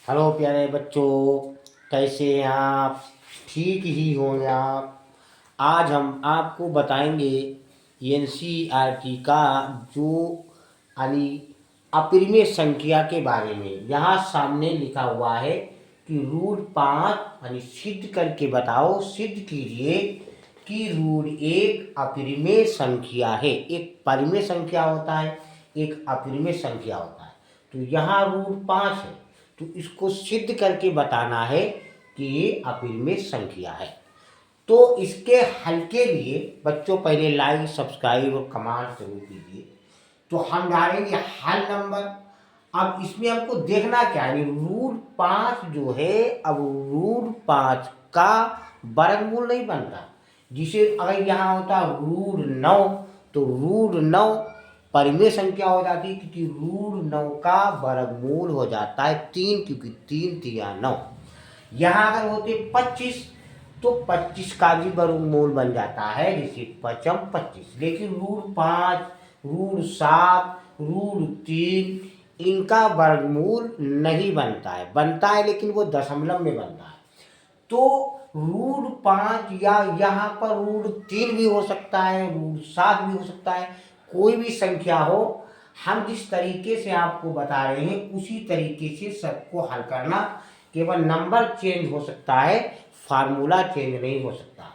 Hello प्यारे बच्चों, कैसे हैं आप? ठीक ही होंगे आप। आज हम आपको बताएंगे एनसीईआरटी का जो यानी अपरिमेय संख्या के बारे में। यहाँ सामने लिखा हुआ है कि रूट 5 यानी सिद्ध करके बताओ, सिद्ध कीजिए कि रूट 1 अपरिमेय संख्या है। एक परिमेय संख्या होता है, एक अपरिमेय संख्या होता है। तो यहाँ रूट 5 है, तो इसको सिद्ध करके बताना है कि ये अपरिमेय संख्या है। तो इसके हल के लिए बच्चों पहले लाइक, सब्सक्राइब और कमेंट जरूर कीजिए। तो हम डालेंगे हल नंबर। अब इसमें हमको देखना क्या है, रूट 5 जो है, अब रूट 5 का वर्गमूल नहीं बनता। जिसे अगर यहाँ होता रूट 9, तो रूट 9 परिमेय संख्या हो जाती, क्योंकि रूट 9 का वर्गमूल हो जाता है 3, क्योंकि 3 तिया 9। यहाँ अगर होते 25, तो 25 का भी वर्गमूल बन जाता है, जैसे 5×25। लेकिन रूट 5, रूट 7, रूट 3 इनका वर्गमूल नहीं बनता है। बनता है लेकिन वो दशमलव में बनता है। तो रूट 5 या यहाँ पर रूट 3 भी हो सकता है, रूट 7 भी हो सकता है, कोई भी संख्या हो। हम जिस तरीके से आपको बता रहे हैं उसी तरीके से सबको हल करना। केवल नंबर चेंज हो सकता है, फार्मूला चेंज नहीं हो सकता।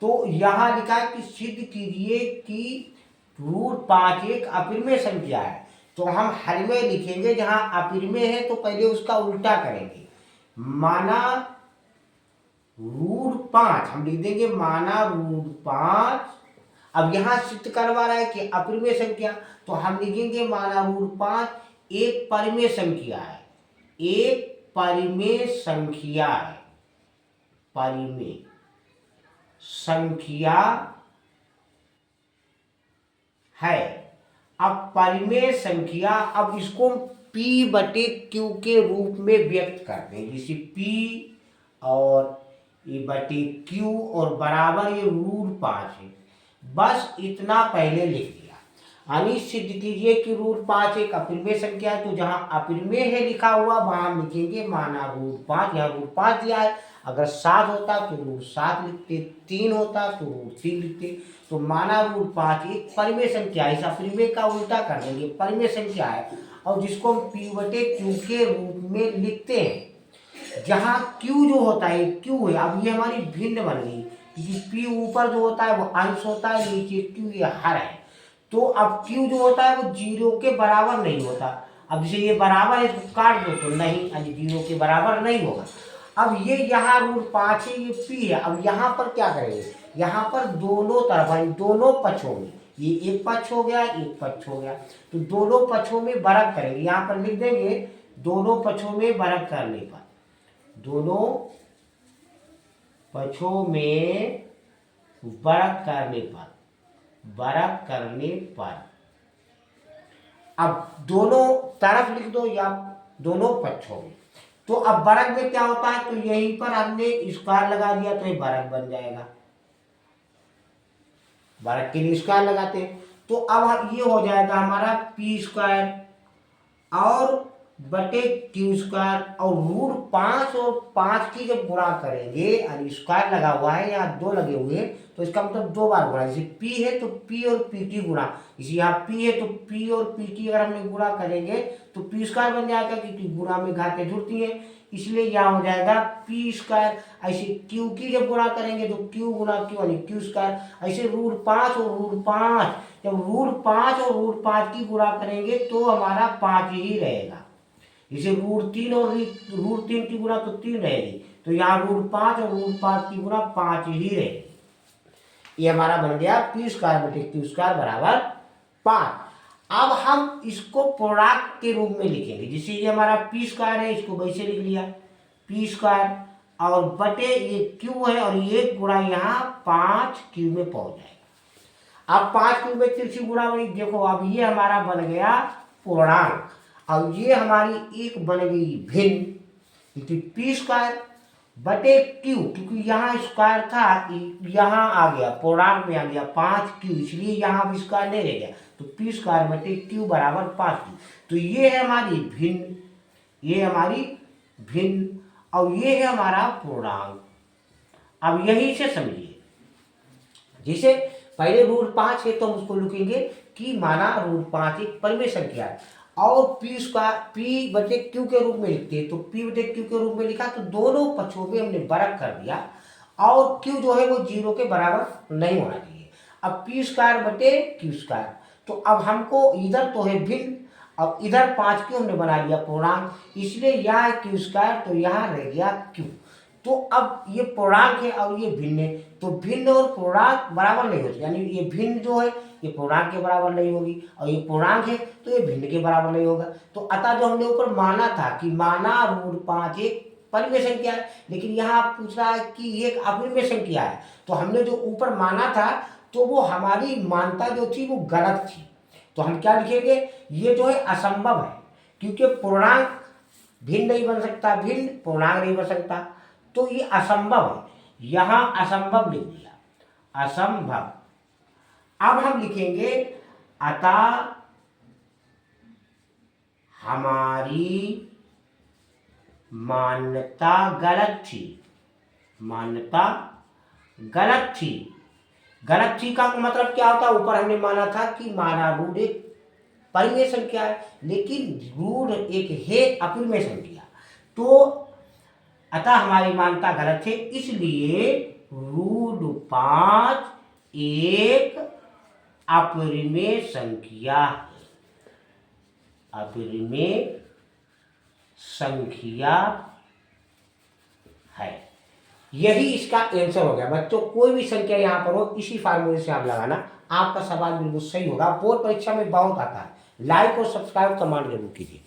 तो यहाँ लिखा है कि सिद्ध कीजिए कि रूट 5 एक अपरिमेय संख्या है। तो हम हल में लिखेंगे, जहाँ अपरिमेय है तो पहले उसका उल्टा करेंगे। माना रूट 5 हम लिख देंगे, माना रूट 5। अब यहाँ सिद्ध करवा रहा है कि अपरिमेय संख्या, तो हम लिखेंगे माना रूट 5 एक परिमेय संख्या है। एक परिमेय संख्या है, परिमेय संख्या है। अब परिमेय संख्या, अब इसको P/Q के रूप में व्यक्त करते हैं, जैसे P और P/Q और बराबर ये रूट 5 है। बस इतना पहले लिख दिया। यानी सिद्ध कीजिए कि रूट 5 एक अपरिमेय संख्या है। तो जहाँ अपरिमेय है लिखा हुआ वहां हम लिखेंगे माना रूट 5। यहाँ रूट 5 दिया है, अगर 7 होता तो रूट 7 लिखते, 3 होता तो रूट 3 लिखते। तो माना रूट 5 एक परिमेय संख्या है। इस अपरिमेय का उल्टा कर देंगे, परिमेय संख्या है, और जिसको हम P/Q के रूप में लिखते हैं। जहाँ Q जो होता है, Q है, अब ये हमारी भिन्न बन गई, क्योंकि P ऊपर जो होता है वो अंश होता है, नीचे Q ये हर है। तो अब Q जो होता है वो 0 के बराबर नहीं होता। अब जैसे ये बराबर है, इसको काट दो तो नहीं, यानी 0 के बराबर नहीं होगा। अब ये यहाँ रूट 5 है, ये P है। अब यहाँ पर क्या करेंगे, यहाँ पर दोनों तरफ यानी दोनों पक्षों में, ये एक पक्ष हो गया, एक पक्ष हो गया, तो दोनों पक्षों में वर्ग करेंगे। यहाँ पर लिख देंगे दोनों पक्षों में वर्ग करने पर, दोनों पक्षों में वर्ग करने पर, वर्ग करने पर, अब दोनों तरफ लिख दो या दोनों पक्षों में। तो अब वर्ग में क्या होता है, तो यहीं पर हमने स्क्वायर लगा दिया तो ये वर्ग बन जाएगा। वर्ग के लिए स्क्वायर लगाते हैं। तो अब ये हो जाएगा हमारा P² और बटे Q², और रूट 5 और 5 की जब गुणा करेंगे, यानी स्क्वायर लगा हुआ है, यहाँ 2 लगे हुए हैं, तो इसका मतलब 2 बार गुणा। जैसे P है तो P और P की गुणा, जैसे यहाँ P है तो P और P की अगर हमने गुणा करेंगे तो P² बन जाएगा, क्योंकि गुणा में घातें जुड़ती हैं, इसलिए यहाँ हो जाएगा P²। ऐसे Q की जब गुणा करेंगे तो Q गुणा Q यानी Q²। ऐसे रूट 5 और रूट 5, जब रूट 5 और रूट 5 की गुणा करेंगे तो हमारा 5 ही रहेगा। जैसे रूट 3 और रूट 3 की गुणा तो 3 रहेगी, तो यहाँ रूट 5 और रूट 5 की गुणा 5 ही रहेगी। ये हमारा बन गया P² बटे Q² बराबर 5। अब हम इसको प्रोडक्ट के रूप में लिखेंगे, जैसे ये हमारा P² है, इसको वैसे लिख लिया P² और बटे ये Q है, और ये गुणा यहाँ 5Q में पहुंच जाएगा। अब 5Q में तिरछी गुणा बनी, देखो अब ये हमारा बन गया पूर्णांक, अब ये हमारी एक बन गई भिन्न, क्योंकि P² बटे Q, क्योंकि यहाँ स्क्वायर था, यहाँ आ गया पूर्णांक में आ गया 5Q, इसलिए यहाँ भी स्क्वायर नहीं रह गया, तो P² बटे Q बराबर 5Q। तो ये है हमारी भिन्न, ये हमारी भिन्न, और ये है हमारा पूर्णांक। अब यही से समझिए, जैसे पहले रूट 5 है तो हम उसको लिखेंगे कि माना रूट 5 एक परिमेय संख्या है, और पी उसका पी बटे क्यू के रूप में लिखते हैं, तो पी बटे क्यू के रूप में लिखा तो दोनों पक्षों में हमने वर्ग कर दिया, और क्यू जो है वो 0 के बराबर नहीं होना चाहिए। अब पी स्क्वायर बटे क्यू स्क्वायर, तो अब हमको इधर तो है भिन्न, अब इधर 5 क्यों हमने बना लिया पूर्णांक, इसलिए यहाँ है क्यू स्क्वायर, तो यहाँ रह गया क्यू। तो अब ये पूर्णांक है और ये भिन्न है, तो भिन्न और पूर्णांक बराबर नहीं होगी, यानी ये भिन्न जो है ये पूर्णांक के बराबर नहीं होगी, और ये पूर्णांक है तो ये भिन्न के बराबर नहीं होगा। तो अतः जो हमने ऊपर माना था कि माना रूट 5 एक परिमेय संख्या है, लेकिन यहाँ पूछ रहा है कि एक अपरिमेय संख्या है, तो हमने जो ऊपर माना था तो वो हमारी मान्यता जो थी वो गलत थी। तो हम क्या लिखेंगे, ये जो है असंभव है, क्योंकि पूर्णांक भिन्न नहीं बन सकता, भिन्न पूर्णांक नहीं बन सकता, तो ये असंभव है, यहां असंभव लिख दिया, असंभव। अब हम लिखेंगे अतः हमारी मान्यता गलत थी, मान्यता गलत थी। गलत थी का मतलब क्या होता है, ऊपर हमने माना था कि माना रूट एक परिमेय संख्या है, लेकिन रूट एक है अपरिमेय संख्या, तो अतः हमारी मान्यता गलत है, इसलिए रूट 5 एक अपरिमेय संख्या है, अपरिमेय संख्या है। यही इसका आंसर हो गया बच्चों। कोई भी संख्या यहाँ पर हो इसी फार्मूले से आप लगाना, आपका सवाल बिल्कुल सही होगा। बोर्ड परीक्षा में बहुत आता है। लाइक और सब्सक्राइब कमांड जरूर कीजिए।